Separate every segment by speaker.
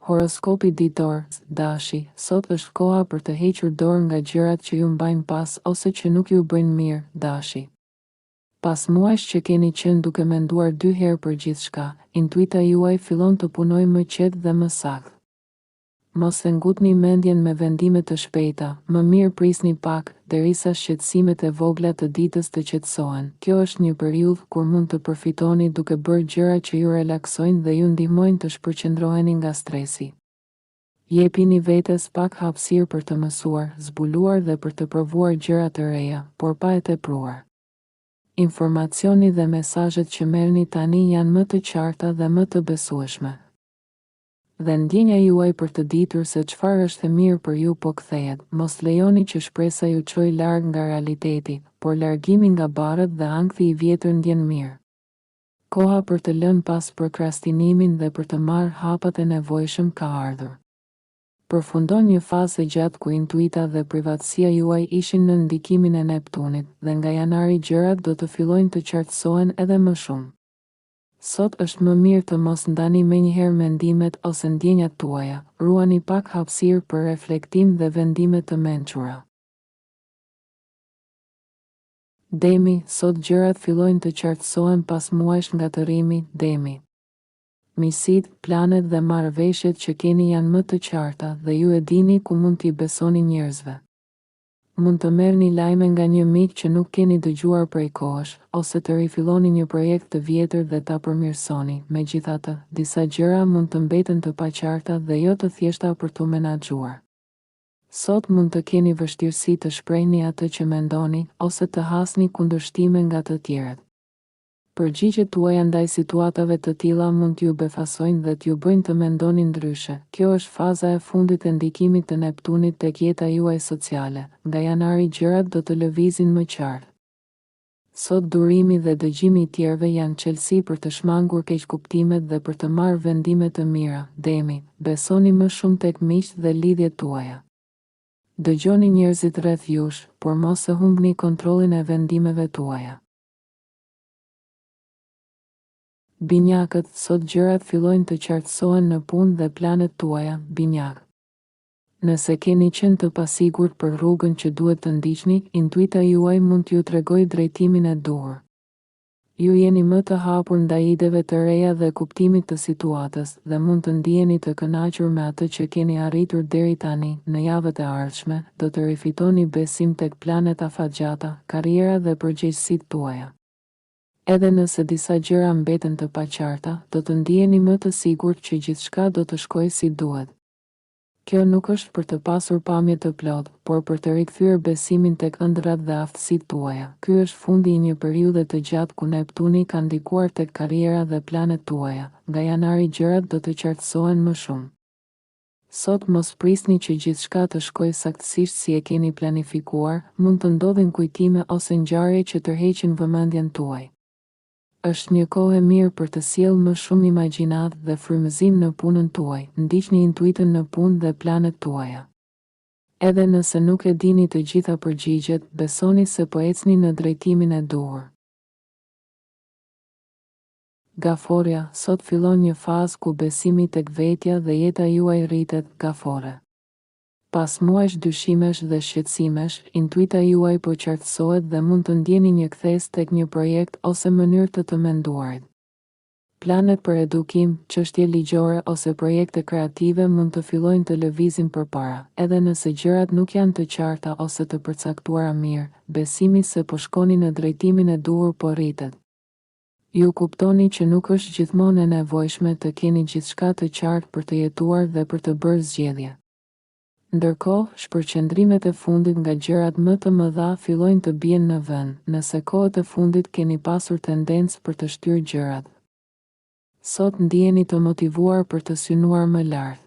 Speaker 1: Horoskopi ditor, dashi, sot është koha për të hequr dorë nga gjërat që ju mbajnë pas ose që nuk ju bëjnë mirë, dashi. Pas muajsh që keni qenë duke menduar 2 herë për gjithçka, intuita juaj fillon të punojë më qetë dhe më saktë. Mos e ngutni mendjen me vendime të shpejta, më mirë prisni pak, derisa shqetësimet e vogla të ditës të qetësohen. Kjo është një periudhë kur mund të përfitoni duke bërë gjëra që ju relaksojnë dhe ju ndihmojnë të shpërqendroheni nga stresi. Jepini vetes pak hapësirë për të mësuar, zbuluar dhe për të provuar gjëra të reja, por pa e tepruar. Informacioni dhe mesazhet që merrni tani janë më të qarta dhe më të besueshme. Dhe ndjenja juaj për të ditur se çfarë është e mirë për ju po kthehet. Mos lejoni që shpresa ju çojë larg nga realiteti, por largimi nga barët dhe ankthi i vjetër ndjen mirë. Koha për të lënë pas prokrastinimin dhe për të marrë hapat e nevojshëm ka ardhur. Përfundon një fazë gjatë ku intuita dhe privatësia juaj ishin në ndikimin e Neptunit, dhe nga janari gjërat do të fillojnë të qartësohen edhe më shumë. Sot është më mirë të mos ndani menjëherë mendimet ose ndjenjat tuaja, ruani pak hapësirë për reflektim dhe vendime të mençura. Demi, sot gjërat fillojnë të qartësohen pas muajsh nga tërrimi, Demi. Misit, planet dhe marrëveshjet që keni janë më të qarta dhe ju e dini ku mund t'i besoni njerëzve. Mund të merrni lajme nga një mik që nuk keni dëgjuar prej kohësh, ose të rifilloni një projekt të vjetër dhe ta përmirësoni. Megjithatë, disa gjëra mund të mbeten të paqarta dhe jo të thjeshta për t'u menaxhuar. Sot mund të keni vështirësi të shprehni atë që mendoni, ose të hasni kundërshtime nga të tjerët. Përgjigjet tuaja ndaj situatave të tilla mund t'ju befasojnë dhe t'ju bëjnë të mendoni ndryshe. Kjo është faza e fundit e ndikimit të Neptunit tek jeta juaj sociale. Nga janari gjërat do të lëvizin më qartë. Sot durimi dhe dëgjimi i tjerëve janë çelësi për të shmangur keqkuptimet dhe për të marrë vendime të mira. Demi, besoni më shumë tek miqt dhe lidhjet tuaja. Dëgjoni njerëzit rreth jush, por mos e humbni kontrollin e vendimeve tuaja. Binjakët, sot gjërat fillojnë të qartësohen në punë dhe planet tuaja, binjak. Nëse keni qenë të pasigurt për rrugën që duhet të ndiqni, intuita juaj mund t'ju tregojë drejtimin e duhur. Ju jeni më të hapur ndaj ideve të reja dhe kuptimit të situatës, dhe mund të ndiheni të kënaqur me atë që keni arritur deri tani. Në javët e ardhshme, do të rifitoni besim tek planet afatgjata, karriera dhe përgjegjësitë tuaja. Edhe nëse disa gjëra mbeten të paqarta, do të ndiheni më të sigurt që gjithçka do të shkojë si duhet. Kjo nuk është për të pasur pamje të plotë, por për të rikthyer besimin tek ëndrat dhe aftësitë tuaja. Ky është fundi i një periudhe të gjatë ku Neptuni ka ndikuar tek karriera dhe planet tuaja. Nga janari gjërat do të qartësohen më shumë. Sot mos prisni që gjithçka të shkojë saktësisht si e keni planifikuar, mund të ndodhin kujtime ose ngjarje që tërheqin vëmendjen tuaj. Është një kohë e mirë për të sjellë më shumë imagjinatë dhe frymëzim në punën tuaj. Ndiqni intuitën në punë dhe planet tuaja. Edhe nëse nuk e dini të gjitha përgjigjet, besoni se po ecni në drejtimin e duhur. Gaforia, sot fillon një fazë ku besimi tek vetja dhe jeta juaj rritet, gafore. Pas muajsh dyshimesh dhe shqetësimesh, intuita juaj po qartësohet dhe mund të ndjeni një kthes tek një projekt ose mënyrë të menduarit. Planet për edukim, çështje ligjore ose projekte kreative mund të fillojnë të lëvizin përpara, edhe nëse gjërat nuk janë të qarta ose të përcaktuara mirë, besimi se po shkoni në drejtimin e duhur po rritet. Ju kuptoni që nuk është gjithmonë e nevojshme të keni gjithçka të qartë për të jetuar dhe për të bërë zgjedhje. Ndërkohë, shpërqendrimet e fundit nga gjërat më të mëdha fillojnë të bien në vend, nëse kohët e fundit keni pasur tendencë për të shtyrë gjërat. Sot ndiheni të motivuar për të synuar më lart.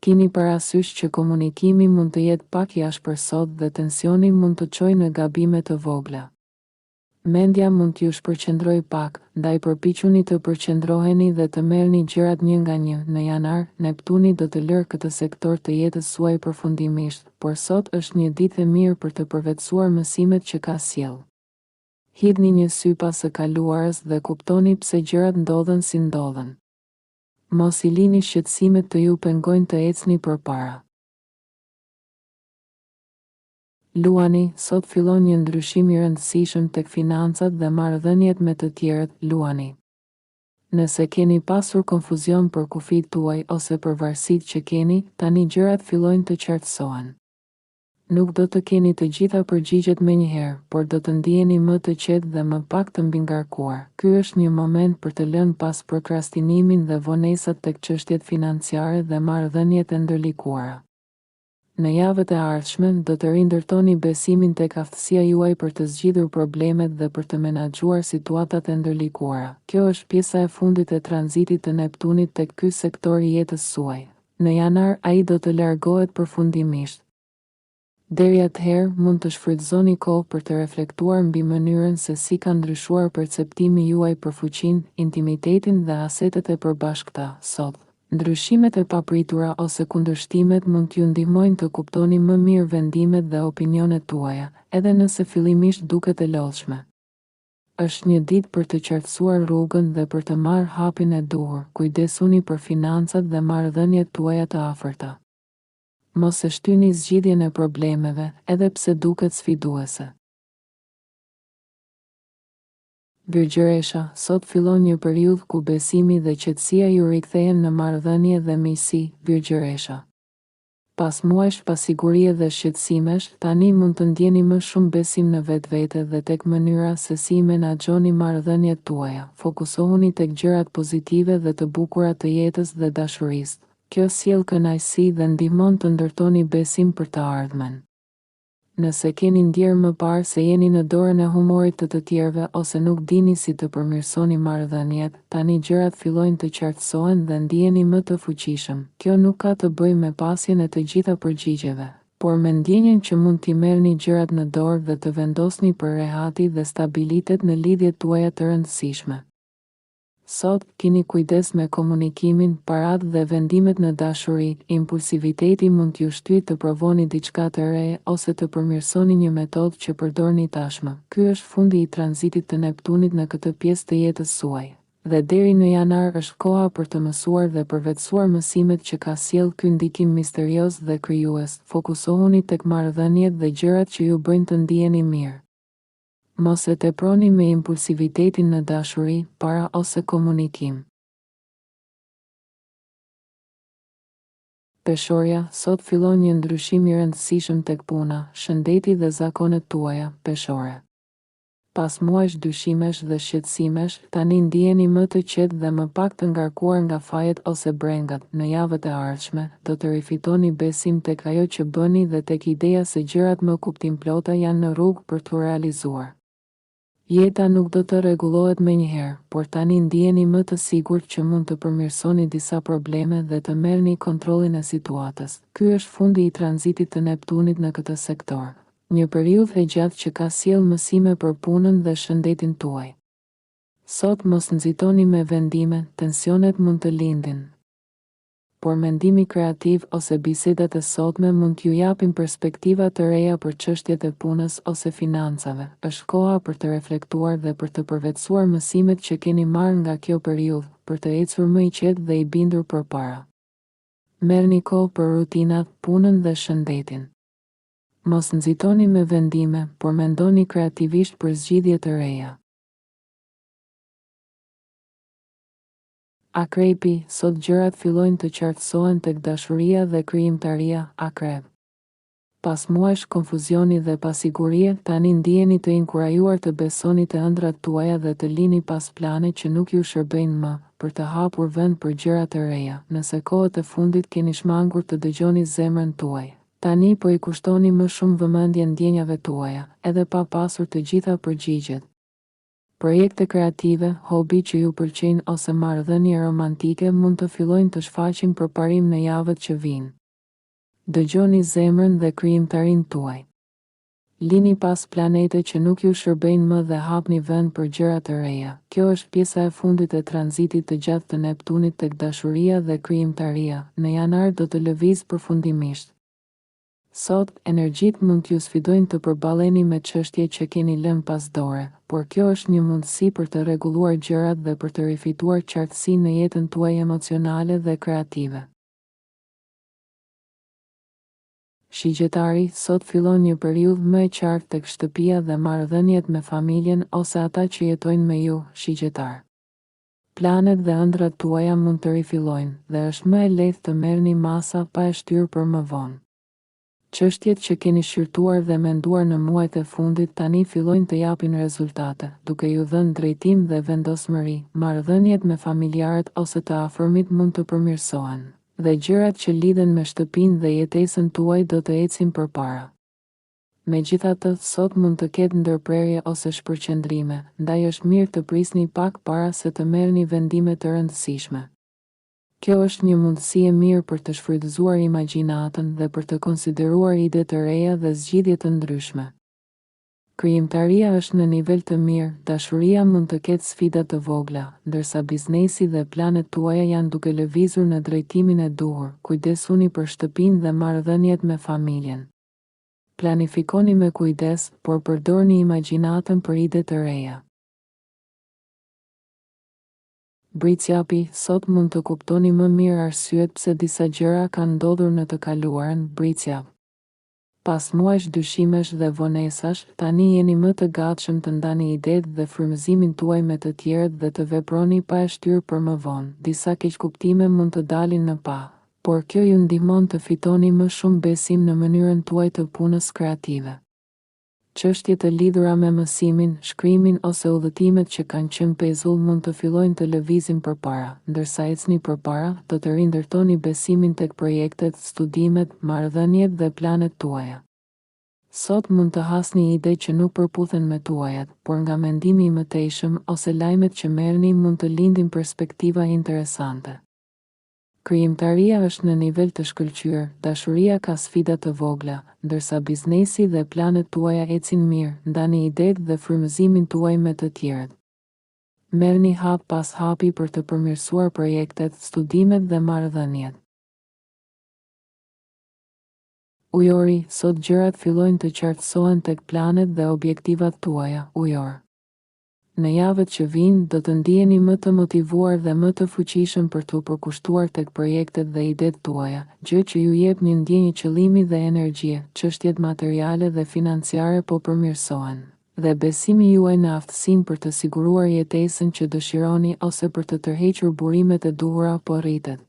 Speaker 1: Keni parasysh që komunikimi mund të jetë pak i ashpërsot dhe tensioni mund të çojë në gabime të vogla. Mendja mund t'ju shpërqendrojë pak, ndaj përpiquni të përqendroheni dhe të merrni gjërat një nga një. Në janar, Neptuni do të lërë këtë sektor të jetës suaj përfundimisht, por sot është një ditë e mirë për të përvetësuar mësimet që ka sjellë. Hidhni një sy pas së kaluarës dhe kuptoni pse gjërat ndodhen si ndodhen. Mos i lini shqetësimet të ju pengojnë të ecni përpara. Luani, sot fillon një ndryshim i rëndësishëm tek financat dhe marrëdhëniet me të tjerët, luani. Nëse keni pasur konfuzion për kufijt tuaj ose për varësitë që keni, tani gjërat fillojnë të qartësohen. Nuk do të keni të gjitha përgjigjet menjëherë, por do të ndiheni më të qetë dhe më pak të mbingarkuar. Ky është një moment për të lënë pas prokrastinimin dhe vonesat tek çështjet financiare dhe marrëdhëniet e ndërlikuara. Në javët e ardhshme do të rindërtoni besimin tek aftësia juaj për të zgjidhur problemet dhe për të menaxhuar situatat e ndërlikuara. Kjo është pjesa e fundit e tranzitit të Neptunit tek ky sektor i jetës suaj. Në janar ai do të largohet përfundimisht. Deri atëherë mund të shfrytëzoni kohë për të reflektuar mbi mënyrën se si ka ndryshuar perceptimi juaj për fuqinë, intimitetin dhe asetet e përbashkëta sot. Ndryshimet e papritura ose kundërshtimet mund t'ju ndihmojnë të kuptoni më mirë vendimet dhe opinionet tuaja, edhe nëse fillimisht duket e lodhshme. Është një ditë për të qartësuar rrugën dhe për të marrë hapin e duhur. Kujdesuni për financat dhe marrëdhëniet tuaja të afërta. Mos e shtyni zgjidhjen e problemeve, edhe pse duket sfiduese. Virgjëresha, sot fillon një periudhë ku besimi dhe qetësia ju rikthehen në marrëdhënie dhe miqësi, Virgjëresha. Pas muajsh pasigurie dhe shqetësimesh, tani mund të ndjeni më shumë besim në vetvete dhe tek mënyra se si menaxhoni marrëdhëniet tuaja. Fokusohuni tek gjërat pozitive dhe të bukura të jetës dhe dashurisë. Kjo sjell kënaqësi dhe ndihmon të ndërtoni besim për të ardhmen. Nëse keni ndjerë më parë se jeni në dorën e humorit të tjerëve ose nuk dini si të përmirësoni marrëdhëniet, tani gjërat fillojnë të qartësohen dhe ndiheni më të fuqishëm. Kjo nuk ka të bëjë me pasjen e të gjitha përgjigjeve, por me ndjenjen që mund t'i merrni gjërat në dorë dhe të vendosni për rehati dhe stabilitet në lidhjet tuaja të rëndësishme. Sot, keni kujdes me komunikimin, paratë dhe vendimet në dashuri. Impulsiviteti mund t'ju shtyjë të provoni diçka të re ose të përmirësoni një metodë që përdorni tashmë. Ky është fundi i tranzitit të Neptunit në këtë pjesë të jetës suaj. Dhe deri në janar është koha për të mësuar dhe përvetësuar mësimet që ka sjellë ky ndikim misterios dhe krijues. Fokusohuni tek marrëdhëniet dhe gjërat që ju bëjnë të ndiheni mirë. Mos e teproni me impulsivitetin në dashuri, para ose komunikim. Peshorja, sot fillon një ndryshim i rëndësishëm tek puna, shëndeti dhe zakonet tuaja, peshore. Pas muajsh dyshimesh dhe shqetësimesh, tani ndiheni më të qetë dhe më pak të ngarkuar nga fajet ose brengat. Në javët e ardhshme, do të rifitoni besim tek ajo që bëni dhe tek ideja se gjërat më kuptimplota janë në rrugë për t'u realizuar. Jeta nuk do të rregullohet menjëherë, por tani ndiheni më të sigurt që mund të përmirësoni disa probleme dhe të merrni kontrollin e situatës. Ky është fundi i tranzitit të Neptunit në këtë sektor. Një periudhë e gjatë që ka sjellë mësime për punën dhe shëndetin tuaj. Sot mos nxitoni me vendime, tensionet mund të lindin. Por mendimi kreativ ose bisedat e sotme mund t'ju japin perspektiva të reja për çështjet e punës ose financave. Është koha për të reflektuar dhe për të përvetësuar mësimet që keni marrë nga kjo periudhë, për të ecur më i qetë dhe i bindur përpara. Merrni kohë për rutinat, punën dhe shëndetin. Mos nxitoni me vendime, por mendoni kreativisht për zgjidhje të reja. Akrepi, sot gjërat fillojnë të qartësohen tek dashuria dhe krijimtaria, akrep. Pas muajsh konfuzioni dhe pasigurie, tani ndiheni të inkurajuar të besoni te ëndrat tuaja dhe të lini pas plane që nuk ju shërbejnë më, për të hapur vend për gjëra të reja. Nëse kohët e fundit keni shmangur të dëgjoni zemrën tuaj, tani po i kushtoni më shumë vëmendje ndjenjave tuaja, edhe pa pasur të gjitha përgjigjet. Projekte kreative, hobi që ju pëlqejnë ose marrëdhënie romantike mund të fillojnë të shfaqin përparim në javët që vijnë. Dëgjoni zemrën dhe krijimtarinë tuaj. Lini pas planete që nuk ju shërbejnë më dhe hapni vend për gjëra të reja. Kjo është pjesa e fundit e tranzitit të gjatë të Neptunit tek dashuria dhe krijimtaria. Në janar do të lëviz përfundimisht. Sot, energjitë mund t'ju sfidojnë të përballeni me çështje që keni lënë pas dore, por kjo është një mundësi për të rregulluar gjërat dhe për të rifituar qartësi në jetën tuaj emocionale dhe kreative. Shigjetari, sot fillon një periudhë më e qartë tek shtëpia dhe marrëdhëniet me familjen ose ata që jetojnë me ju, shigjetar. Planet dhe ëndrat tuaja mund të rifillojnë dhe është më e lehtë të merrni masa pa e shtyrë për më vonë. Çështjet që keni shqyrtuar dhe menduar në muajt e fundit tani fillojnë të japin rezultate, duke ju dhënë drejtim dhe vendosmëri. Marrëdhëniet me familjarët ose të afërmit mund të përmirësohen, dhe gjërat që lidhen me shtëpinë dhe jetesën tuaj do të ecin përpara. Megjithatë, sot mund të ketë ndërprerje ose shpërqendrime, ndaj është mirë të prisni pak para se të merrni vendime të rëndësishme. Kjo është një mundësi e mirë për të shfrytëzuar imagjinatën dhe për të konsideruar ide të reja dhe zgjidhje të ndryshme. Krijimtaria është në nivel të mirë, dashuria mund të ketë sfida të vogla, ndërsa biznesi dhe planet tuaja janë duke lëvizur në drejtimin e duhur. Kujdesuni për shtëpinë dhe marrëdhëniet me familjen. Planifikoni me kujdes, por përdorni imagjinatën për ide të reja. Britsjapi, sot mund të kuptoni më mirë arsyet pse disa gjëra kanë ndodhur në të kaluarën. Britsjap. Pas muajsh dyshimesh dhe vonesash, tani jeni më të gatshëm të ndani idetë dhe frymëzimin tuaj me të tjerët dhe të veproni pa e shtyrë për më vonë. Disa keqkuptime mund të dalin në pa, por kjo ju ndihmon të fitoni më shumë besim në mënyrën tuaj të punës kreative. Çështje të lidhura me mësimin, shkrimin ose udhëtimet që kanë qenë pezull mund të fillojnë të lëvizin përpara, ndërsa ecni përpara, do të rindërtoni besimin tek projektet, studimet, marrëdhëniet dhe planet tuaja. Sot mund të hasni ide që nuk përputhen me tuajat, por nga mendimi i mëtejshëm ose lajmet që merrni mund të lindin perspektiva interesante. Krijimtaria është në nivel të shkëlqyer, dashuria ka sfida të vogla, ndërsa biznesi dhe planet tuaja ecin mirë, ndani idetë dhe frymëzimin tuaj me të tjerët. Merrni hap pas hapi për të përmirësuar projektet, studimet dhe marrëdhëniet. Ujori, sot gjërat fillojnë të qartësohen tek planet dhe objektivat tuaja, ujor. Në javët që vinë, do të ndiheni më të motivuar dhe më të fuqishëm për të përkushtuar tek projektet dhe idetë tuaja, gjë që ju jep një ndjenjë qëllimi dhe energjie. Çështjet materiale dhe financiare po përmirësohen, dhe besimi juaj në aftësinë për të siguruar jetesën që dëshironi ose për të tërhequr burimet e duhura po rritet.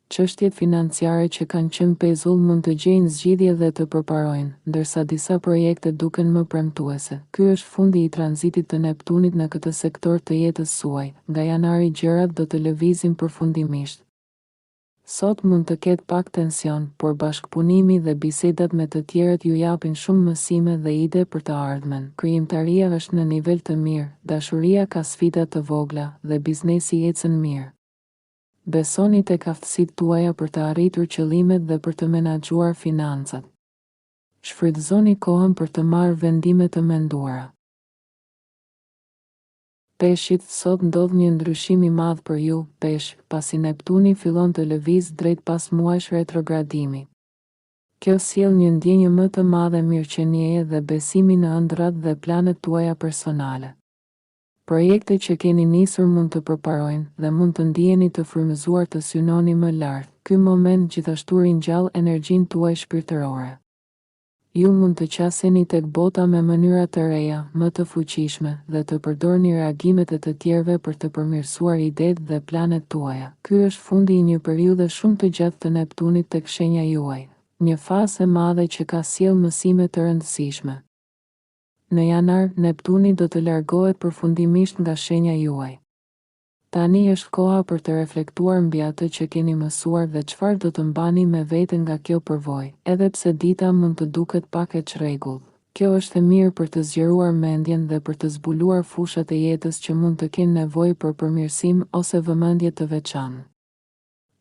Speaker 1: Çështjet financiare që kanë qenë pezull mund të gjejnë zgjidhje dhe të përparojnë, ndërsa disa projekte duken më premtuese. Ky është fundi i tranzitit të Neptunit në këtë sektor të jetës suaj. Nga janari gjërat do të lëvizin përfundimisht. Sot mund të ketë pak tension, por bashkëpunimi dhe bisedat me të tjerët ju japin shumë mësime dhe ide për të ardhmen. Krijimtaria është në nivel të mirë, dashuria ka sfida të vogla dhe biznesi ecën mirë. Besoni tek aftësitë tuaja për të arritur qëllimet dhe për të menaxhuar financat. Shfrytëzoni kohën për të marrë vendime të menduara. Peshqit, sot ndodh një ndryshim i madh për ju, peshq, pasi Neptuni fillon të lëviz drejt pas muajsh retrogradimi. Kjo sjell një ndjenjë më të madhe mirëqenieje dhe besimi në ëndrat dhe planet tuaja personale. Projekte që keni nisur mund të përparojnë dhe mund të ndiheni të frymëzuar të synoni më lart. Ky moment gjithashtu ringjall energjinë tuaj shpirtërore. Ju mund të qaseni tek bota me mënyra të reja, më të fuqishme, dhe të përdorni reagimet e të tjerëve për të përmirësuar idetë dhe planet tuaja. Ky është fundi i një periudhe shumë të gjatë të Neptunit tek shenja juaj, një fazë e madhe që ka sjellë mësime të rëndësishme. Në janar, Neptuni do të largohet përfundimisht nga shenja juaj. Tani është koha për të reflektuar mbi atë që keni mësuar dhe çfarë do të mbani me veten nga kjo përvojë, edhe pse dita mund të duket pak e çrregullt. Kjo është e mirë për të zgjeruar mendjen dhe për të zbuluar fushat e jetës që mund të kenë nevojë për përmirësim ose vëmendje të veçantë.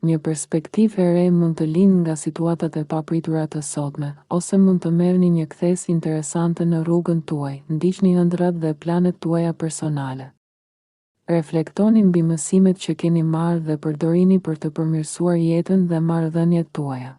Speaker 1: Një perspektivë e re mund të lindë nga situatat e papritura të sotme, ose mund të merrni një kthes interesante në rrugën tuaj. Ndiqni ëndrat dhe planet tuaja personale. Reflektoni mbi mësimet që keni marrë dhe përdorini për të përmirësuar jetën dhe marrëdhëniet tuaja.